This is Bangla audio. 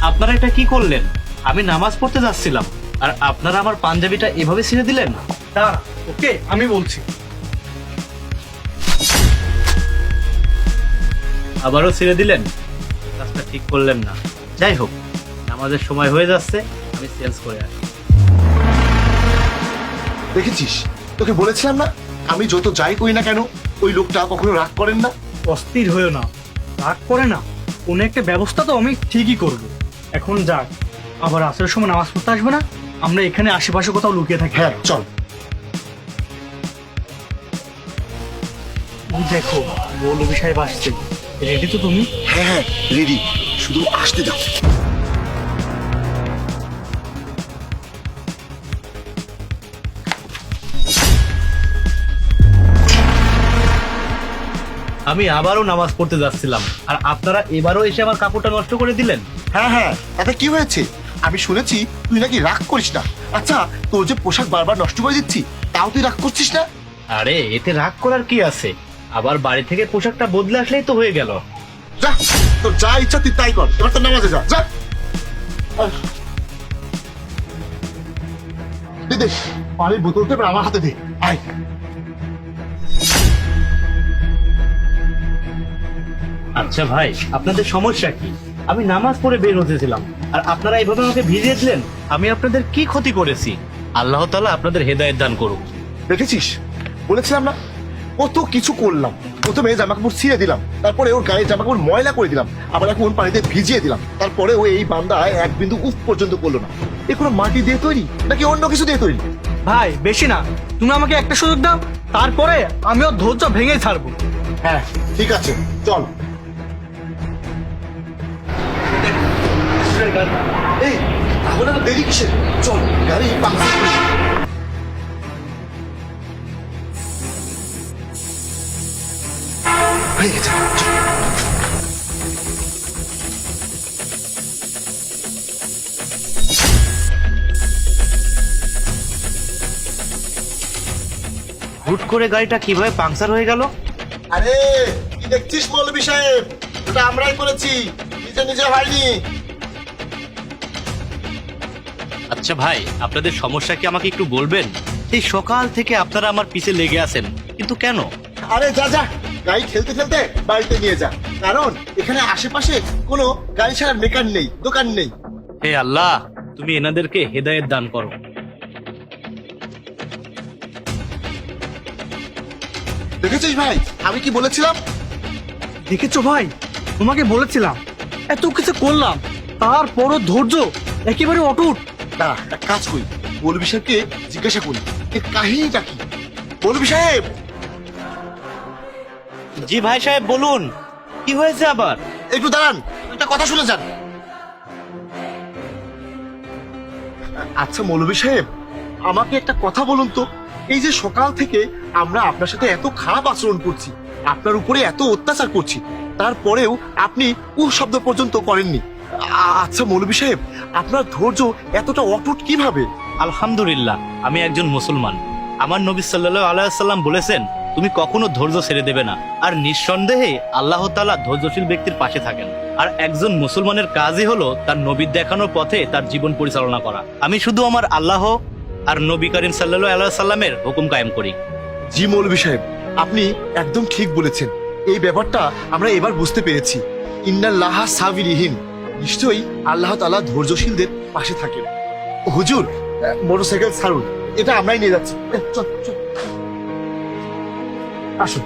আপনারা এটা কি করলেন? আমি নামাজ পড়তে যাচ্ছিলাম আর আপনারা আমার পাঞ্জাবিটা এভাবে ছিঁড়ে দিলেন। দাঁড়া, ওকে আমি বলছি। আবারও ছিঁড়ে দিলেন, কাজটা ঠিক করলেন না। যাই হোক, নামাজের সময় হয়ে যাচ্ছে, আমি চেঞ্জ করে আসি। দেখেছিস, তোকে বলেছিলাম না, আমি যত যাই করি না কেন ওই লোকটা কখনো রাগ করেন না। অস্থির হয়েও না, রাগ করে না, কোনো একটা ব্যবস্থা তো আমি ঠিকই করব। এখন যাক, আবার আসরের সময় নামাজ পড়তে আসবে না, আমরা এখানে আশেপাশে কোথাও লুকিয়ে থাকি। হ্যাঁ চল। ওই দেখো, মৌলভী সাহেব আসছে। রেডি তো তুমি? হ্যাঁ হ্যাঁ রেডি, শুধু আসতে দাও। আমি আবারও নামাজ পড়তে যাচ্ছিলাম আর আপনারা এবারও এসে আমার কাপড়টা নষ্ট করে দিলেন। হ্যাঁ হ্যাঁ, তাতে কি হয়েছে? আমি শুনেছি তুই নাকি রাগ করিস না। আচ্ছা, তোর যে পোশাক বারবার নষ্ট করে দিচ্ছি, তাও তুই রাগ করছিস না? আরে এতে রাগ করার কি আছে? আবার বাড়ি থেকে পোশাকটা বদলে আসলেই তো হয়ে গেল। যা, তোর যা ইচ্ছা তুই তাই কর, এবার তোর নামাজে যা যা। দে দে, পানির বোতলটা এবার আমার হাতে দে। আয়। আচ্ছা ভাই, আপনাদের সমস্যা কি? আমি নামাজ পড়ে বের হতেছিলাম আর আপনারা এইভাবে আমাকে ভিজিয়ে দিলেন। আমি আপনাদের কি ক্ষতি করেছি? আল্লাহ তাআলা আপনাদের হেদায়েত দান করুক। দেখেছিস, বলেছিলাম না, কত কিছু করলাম। প্রথমে জামা কাপড় ছিঁড়ে দিলাম, তারপরে ওর গায়ে জামা কাপড় ময়লা করে দিলাম, আবার এখন পানিতে ভিজিয়ে দিলাম, তারপরে ও এই বান্দা এক বিন্দু উফ পর্যন্ত করলো না। এ কোনো মাটি দিয়ে তৈরি নাকি অন্য কিছু দিয়ে তৈরি? ভাই বেশি না, তুমি আমাকে একটা সুযোগ দাও, তারপরে আমি ওর ধৈর্য ভেঙে ছাড়বো। হ্যাঁ ঠিক আছে, চল। এই তাহলে তো দেরি কিসের? চল গাড়ি পাংচার করে দিই। হয়ে গেছে, চল। হুট করে গাড়িটা কিভাবে পাংচার হয়ে গেল? আরে কি দেখছিস মৌলভী সাহেব, এটা আমরাই করেছি, নিজে নিজে হয়নি। আচ্ছা ভাই, আপনাদের সমস্যা কি আমাকে একটু বলবেন? এই সকাল থেকে আপনারা আমার পিছে লেগে আছেন, কিন্তু কেন? আরে যা যা, গাড়ি খেলতে খেলতে বাড়িতে নিয়ে যা, কারণ এখানে আশেপাশে কোনো গাড়ি ছাড়ার মেকার নেই, দোকান নেই। হে আল্লাহ, তুমি এনাদেরকে হেদায়েত দান করো। দেখেছিস ভাই, আমি কি বলেছিলাম? দেখেছো ভাই, তোমাকে বলেছিলাম, এত কিছু করলাম, তারপরও ধৈর্য একেবারে অটুট। না, এক কাজ করি, মৌলভী সাহেবকে জিজ্ঞাসা করি এর কাহিনীটা কি। মৌলভী সাহেব। জি ভাই সাহেব, বলুন, কি হয়েছে আবার? একটু দাঁড়ান, একটা কথা শুনে যান। আচ্ছা মৌলভী সাহেব, আমাকে একটা কথা বলুন তো, এই যে সকাল থেকে আমরা আপনার সাথে এত খারাপ আচরণ করছি, আপনার উপরে এত অত্যাচার করছি, তারপরেও আপনি শব্দ পর্যন্ত করেননি। আচ্ছা মৌলভী সাহেব, আপনার ধৈর্য এতটা অটুট কিভাবে? আলহামদুলিল্লাহ, আমি একজন মুসলমান। আমার নবী সাল্লাল্লাহু আলাইহি ওয়াসাল্লাম বলেছেন, তুমি কখনো ধৈর্য ছেড়ে দেবে না, আর নিঃসন্দেহে আল্লাহ তাআলা ধৈর্যশীল ব্যক্তির পাশে থাকেন। আর একজন মুসলমানের কাজই হলো তার নবীর দেখানোর পথে তার জীবন পরিচালনা করা। আমি শুধু আমার আল্লাহ আর নবী করিম সাল্লাল্লাহু আলাইহি ওয়াসাল্লামের হুকুম কায়েম করি। জি মৌলভী সাহেব, আপনি একদম ঠিক বলেছেন। এই ব্যাপারটা আমরা এবার বুঝতে পেরেছি। ইন্নাল্লাহা সাবিরিহিন, নিশ্চয়ই আল্লাহ তাআলা ধৈর্যশীলদের পাশে থাকেন। হুজুর, মোটরসাইকেল ছাড়ুন, এটা আমরাই নিয়ে যাচ্ছি। চল চল, আসুন।